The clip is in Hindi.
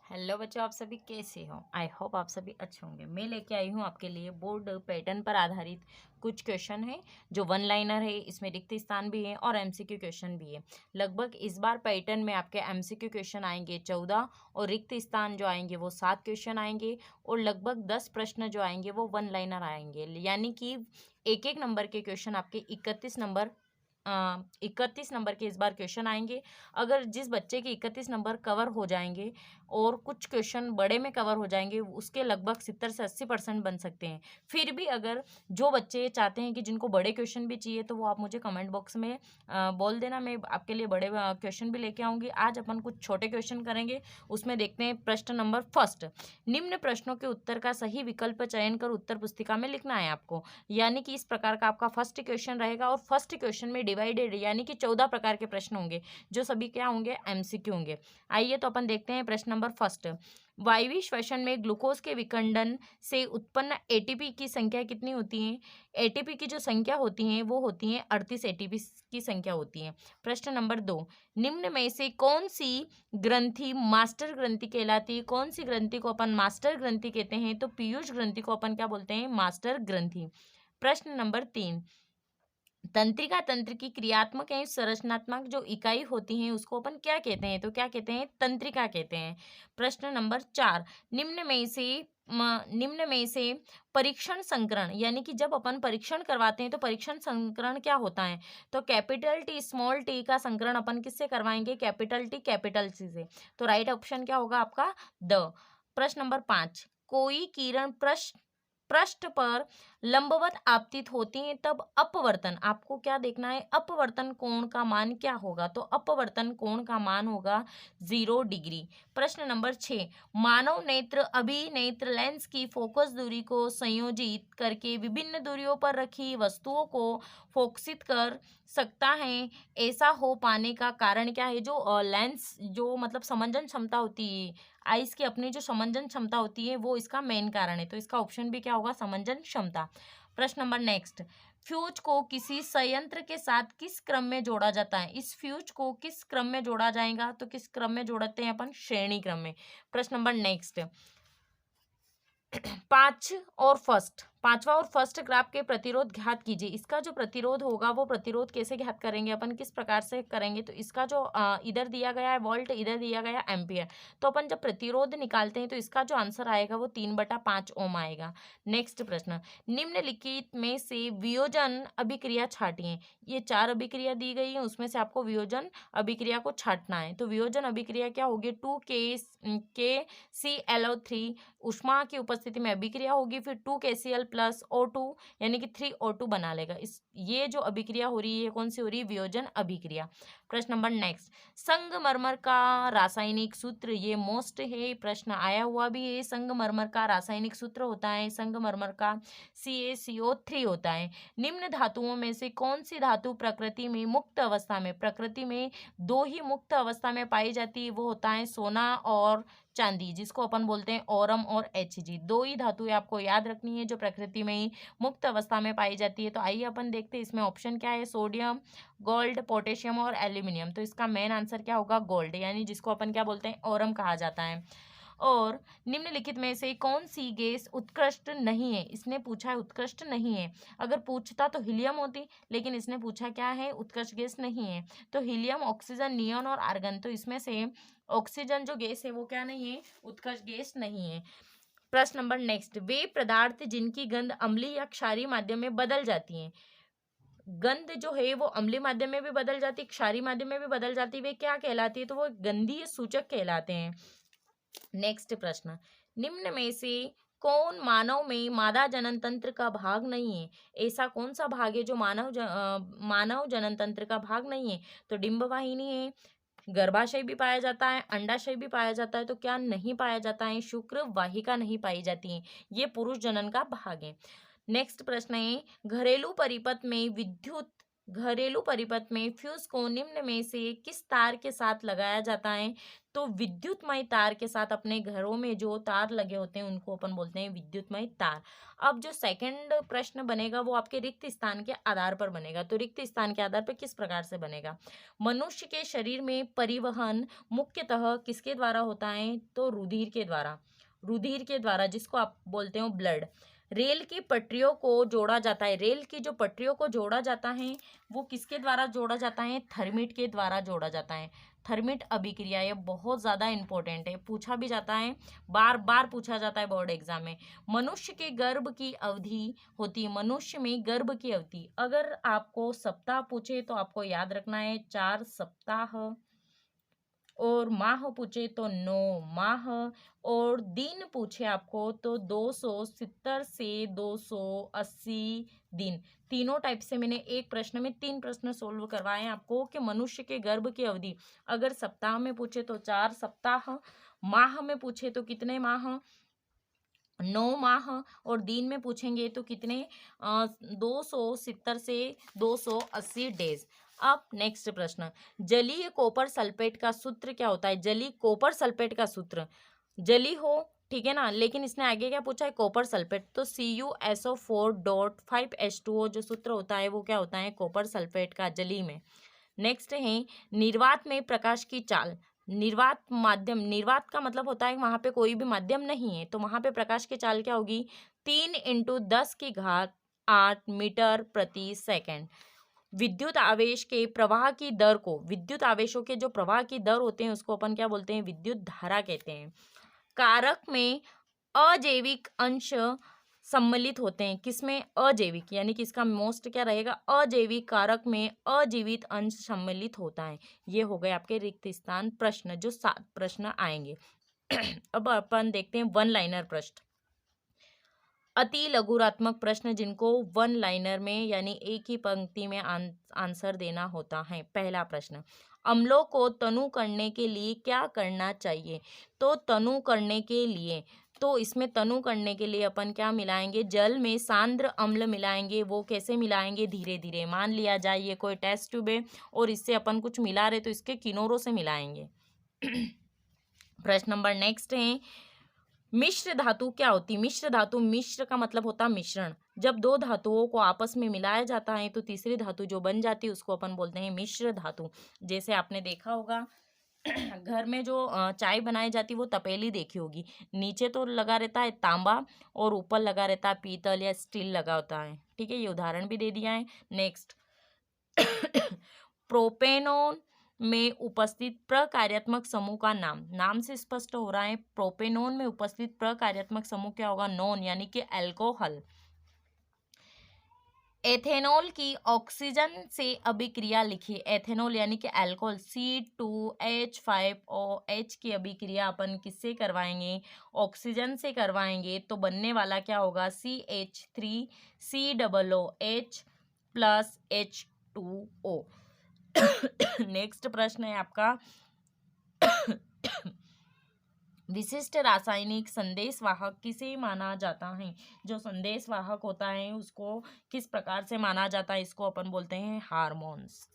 हेलो बच्चों, आप सभी कैसे हो? आई होप आप सभी अच्छे होंगे। मैं लेके आई हूँ आपके लिए बोर्ड पैटर्न पर आधारित कुछ क्वेश्चन है जो वन लाइनर है। इसमें रिक्त स्थान भी है और एमसीक्यू क्वेश्चन भी है। लगभग इस बार पैटर्न में आपके एमसीक्यू क्वेश्चन आएंगे 14 और रिक्त स्थान जो आएंगे वो 7 क्वेश्चन आएंगे और लगभग 10 प्रश्न जो आएंगे वो वन लाइनर आएंगे। यानी कि एक एक नंबर के क्वेश्चन आपके 31 नंबर के इस बार क्वेश्चन आएंगे। अगर जिस बच्चे के 31 नंबर कवर हो जाएंगे और कुछ क्वेश्चन बड़े में कवर हो जाएंगे, उसके लगभग 70 से 80% बन सकते हैं। फिर भी अगर जो बच्चे चाहते हैं कि जिनको बड़े क्वेश्चन भी चाहिए तो वो आप मुझे कमेंट बॉक्स में बोल देना, मैं आपके लिए बड़े क्वेश्चन भी लेके आऊँगी। आज अपन कुछ छोटे क्वेश्चन करेंगे। उसमें देखते हैं प्रश्न नंबर फर्स्ट। निम्न प्रश्नों के उत्तर का सही विकल्प चयन कर उत्तर पुस्तिका में लिखना है आपको। यानी कि इस प्रकार का आपका फर्स्ट क्वेश्चन रहेगा और फर्स्ट क्वेश्चन में डिवाइडेड यानी कि 14 प्रकार के प्रश्न होंगे जो सभी क्या होंगे, एमसीक्यू होंगे। आइए तो अपन देखते हैं प्रश्न नंबर फर्स्ट। वायवीय श्वसन में ग्लूकोज के विखंडन से उत्पन्न एटीपी की संख्या कितनी होती है? एटीपी की जो संख्या होती है वो होती है 38 एटीपी की संख्या होती है। प्रश्न नंबर 2। निम्न में से कौन सी ग्रंथि मास्टर ग्रंथि कहलाती है? कौन सी ग्रंथि को अपन मास्टर ग्रंथि कहते हैं? तो पीयूष ग्रंथि को अपन क्या बोलते हैं? मास्टर ग्रंथि। प्रश्न नंबर 3। तंत्रिका तंत्र की क्रियात्मक एवं संरचनात्मक जो इकाई होती है उसको अपन क्या कहते हैं? तो क्या कहते हैं? तंत्रिका कहते हैं। प्रश्न नंबर 4। निम्न में से परीक्षण संकरण यानी कि जब अपन परीक्षण करवाते हैं तो परीक्षण संकरण क्या होता है? तो कैपिटल टी स्मॉल टी का संकरण अपन किससे करवाएंगे? कैपिटल टी कैपिटल सी से। तो राइट ऑप्शन क्या होगा आपका? द। प्रश्न नंबर 5। कोई किरण पृष्ठ पर लंबवत आपतित होती हैं तब अपवर्तन, आपको क्या देखना है? अपवर्तन कोण का मान क्या होगा? तो अपवर्तन कोण का मान होगा 0 डिग्री। प्रश्न नंबर 6। मानव नेत्र अभिनेत्र लेंस की फोकस दूरी को संयोजित करके विभिन्न दूरियों पर रखी वस्तुओं को फोकसित कर सकता है। ऐसा हो पाने का कारण क्या है? जो लेंस जो मतलब समंजन क्षमता होती है, आइस की अपनी जो समंजन क्षमता होती है वो इसका मेन कारण है। तो इसका ऑप्शन भी क्या होगा? समंजन क्षमता। प्रश्न नंबर नेक्स्ट। फ्यूज को किसी संयंत्र के साथ किस क्रम में जोड़ा जाता है? इस फ्यूज को किस क्रम में जोड़ा जाएगा? तो किस क्रम में जोड़ते हैं अपन? श्रेणी क्रम में। प्रश्न नंबर नेक्स्ट। पांचवा और फर्स्ट ग्राफ के प्रतिरोध ज्ञात कीजिए। इसका जो प्रतिरोध होगा वो प्रतिरोध कैसे ज्ञात करेंगे अपन? किस प्रकार से करेंगे? तो इसका जो इधर दिया गया है वोल्ट, इधर दिया गया एम्पियर, तो अपन जब प्रतिरोध निकालते हैं तो इसका जो आंसर आएगा वो 3/5 ओम आएगा। नेक्स्ट प्रश्न। निम्नलिखित में से वियोजन अभिक्रिया छाटिए। ये 4 अभिक्रिया दी गई है, उसमें से आपको वियोजन अभिक्रिया को छाटना है। तो वियोजन अभिक्रिया क्या होगी? 2KClO3 उष्मा की उपस्थिति में अभिक्रिया होगी, फिर 2KCl प्लस O2 यानी कि 3O2 बना लेगा। इस ये जो अभिक्रिया हो रही है कौन सी हो रही है? वियोजन अभिक्रिया। प्रश्न नंबर नेक्स्ट। संगमरमर का रासायनिक सूत्र, ये मोस्ट है, प्रश्न आया हुआ भी है। संगमरमर का रासायनिक सूत्र होता है, संगमरमर का CaCO3 होता है। निम्न धातुओं में से कौन सी धातु प्रकृति में मुक्त अवस्था में, प्रकृति में 2 ही मुक्त अवस्था में पाई जाती है? वो होता है सोना और चांदी, जिसको अपन बोलते हैं ओरम और Hg। 2 ही धातुएं आपको याद रखनी है जो प्रकृति में ही मुक्त अवस्था में पाई जाती है। तो आइए अपन देखते हैं इसमें ऑप्शन क्या है? सोडियम, गोल्ड, पोटेशियम और एल्यूमिनियम। तो इसका मेन आंसर क्या होगा? गोल्ड, यानी जिसको अपन क्या बोलते हैं? ओरम कहा जाता है। और निम्नलिखित में से कौन सी गैस उत्कृष्ट नहीं है? इसने पूछा है उत्कृष्ट नहीं है। अगर पूछता तो हीलियम होती, लेकिन इसने पूछा क्या है? उत्कृष्ट गैस नहीं है। तो हीलियम, ऑक्सीजन, नियॉन और आर्गन, तो इसमें से ऑक्सीजन जो गैस है वो क्या नहीं है? उत्कृष्ट गैस नहीं है। प्रश्न नंबर नेक्स्ट। वे पदार्थ जिनकी गंध अम्लीय या क्षारीय माध्यम में बदल जाती है, गंध जो है वो अम्लीय माध्यम में भी बदल जाती है, क्षारीय माध्यम में भी बदल जाती है, वे क्या कहलाती है? तो वो गंधीय सूचक कहलाते हैं। नेक्स्ट प्रश्न। निम्न में से कौन मानव में मादा जनन तंत्र का भाग नहीं है? ऐसा कौन सा भाग है जो मानव जनन तंत्र का भाग नहीं है? तो डिंब वाहिनी है, गर्भाशय भी पाया जाता है, अंडाशय भी पाया जाता है, तो क्या नहीं पाया जाता है? शुक्र वाहिका नहीं पाई जाती है, ये पुरुष जनन का भाग है। नेक्स्ट प्रश्न है। घरेलू परिपथ में विद्युत घरेलू परिपथ में फ्यूज को निम्न में से किस तार के साथ लगाया जाता है? तो विद्युतमय तार के साथ। अपने घरों में जो तार लगे होते हैं उनको अपन बोलते हैं विद्युतमय तार। अब जो सेकंड प्रश्न बनेगा वो आपके रिक्त स्थान के आधार पर बनेगा। तो रिक्त स्थान के आधार पर किस प्रकार से बनेगा? मनुष्य के शरीर में परिवहन मुख्यतः किसके द्वारा होता है? तो रुधिर के द्वारा। रुधिर के द्वारा, जिसको आप बोलते हो ब्लड। रेल की पटरियों को जोड़ा जाता है। रेल की जो पटरियों को जोड़ा जाता है वो किसके द्वारा जोड़ा जाता है? थर्मिट के द्वारा जोड़ा जाता है। थर्मिट अभिक्रिया, ये बहुत ज़्यादा इंपॉर्टेंट है, पूछा भी जाता है, बार बार पूछा जाता है बोर्ड एग्जाम में। मनुष्य के गर्भ की अवधि होती है। मनुष्य में गर्भ की अवधि अगर आपको सप्ताह पूछे तो आपको याद रखना है 4 सप्ताह, और माह पूछे तो 9 माह, और दिन पूछे आपको तो 270 से 280 दिन। तीनों टाइप से मैंने एक प्रश्न में 3 प्रश्न सोल्व करवाए हैं आपको कि मनुष्य के गर्भ की अवधि अगर सप्ताह में पूछे तो 4 सप्ताह, माह में पूछे तो कितने माह? 9 माह, और दिन में पूछेंगे तो कितने? 270 से 280 डेज। अब नेक्स्ट प्रश्न, जलीय कॉपर सल्फेट का सूत्र क्या होता है? जलीय कॉपर सल्फेट का सूत्र, जली हो, ठीक है ना, लेकिन इसने आगे क्या पूछा है? कॉपर सल्फेट, तो CuSO4.5H2O जो सूत्र होता है वो क्या होता है? कॉपर सल्फेट का, जली में। नेक्स्ट है निर्वात में प्रकाश की चाल। निर्वात माध्यम, निर्वात का मतलब होता है वहां पे कोई भी माध्यम नहीं है, तो वहां पे प्रकाश की चाल क्या होगी? 3 × 10⁸ मीटर प्रति सेकंड। विद्युत आवेश के प्रवाह की दर को, विद्युत आवेशों के जो प्रवाह की दर होते हैं उसको अपन क्या बोलते हैं? विद्युत धारा कहते हैं। कारक में अजैविक अंश सम्मिलित होते हैं। किसमें? अजैविक, यानी कि इसका मोस्ट क्या रहेगा? अजैविक कारक में अजीवित अंश सम्मिलित होता है। ये हो गए आपके रिक्त स्थान प्रश्न, जो 7 प्रश्न आएंगे। अब अपन देखते हैं वन लाइनर प्रश्न, अति लघुरात्मक प्रश्न जिनको वन लाइनर में यानी एक ही पंक्ति में आंसर देना होता है। पहला प्रश्न, अम्लों को तनु करने के लिए क्या करना चाहिए? तो तनु करने के लिए, तो इसमें तनु करने के लिए अपन क्या मिलाएंगे? जल में सांद्र अम्ल मिलाएंगे। वो कैसे मिलाएंगे? धीरे धीरे। मान लिया जाए ये कोई टेस्ट ट्यूब है और इससे अपन कुछ मिला रहे तो इसके किनारों से मिलाएंगे। प्रश्न नंबर नेक्स्ट है, मिश्र धातु क्या होती? मिश्र धातु, मिश्र का मतलब होता है मिश्रण। जब दो धातुओं को आपस में मिलाया जाता है तो तीसरी धातु जो बन जाती है उसको अपन बोलते हैं मिश्र धातु। जैसे आपने देखा होगा घर में जो चाय बनाई जाती है वो तपेली देखी होगी, नीचे तो लगा रहता है तांबा और ऊपर लगा रहता है पीतल या स्टील लगा होता है, ठीक है, ये उदाहरण भी दे दिया है। नेक्स्ट, प्रोपेनोन में उपस्थित प्रकार्यात्मक समूह का नाम। नाम से स्पष्ट हो रहा है, प्रोपेनोन में उपस्थित प्रकार्यात्मक समूह क्या होगा? नॉन, यानी कि अल्कोहल। एथेनॉल की ऑक्सीजन से अभिक्रिया लिखिए। एथेनॉल यानी कि अल्कोहल, C2H5OH की अभिक्रिया अपन किससे करवाएंगे? ऑक्सीजन से करवाएंगे, तो बनने वाला क्या होगा? CH3COOH plus H2O। नेक्स्ट प्रश्न है आपका, विशिष्ट रासायनिक संदेशवाहक किसे माना जाता है? जो संदेशवाहक होता है उसको किस प्रकार से माना जाता है? इसको अपन बोलते हैं हार्मोन्स।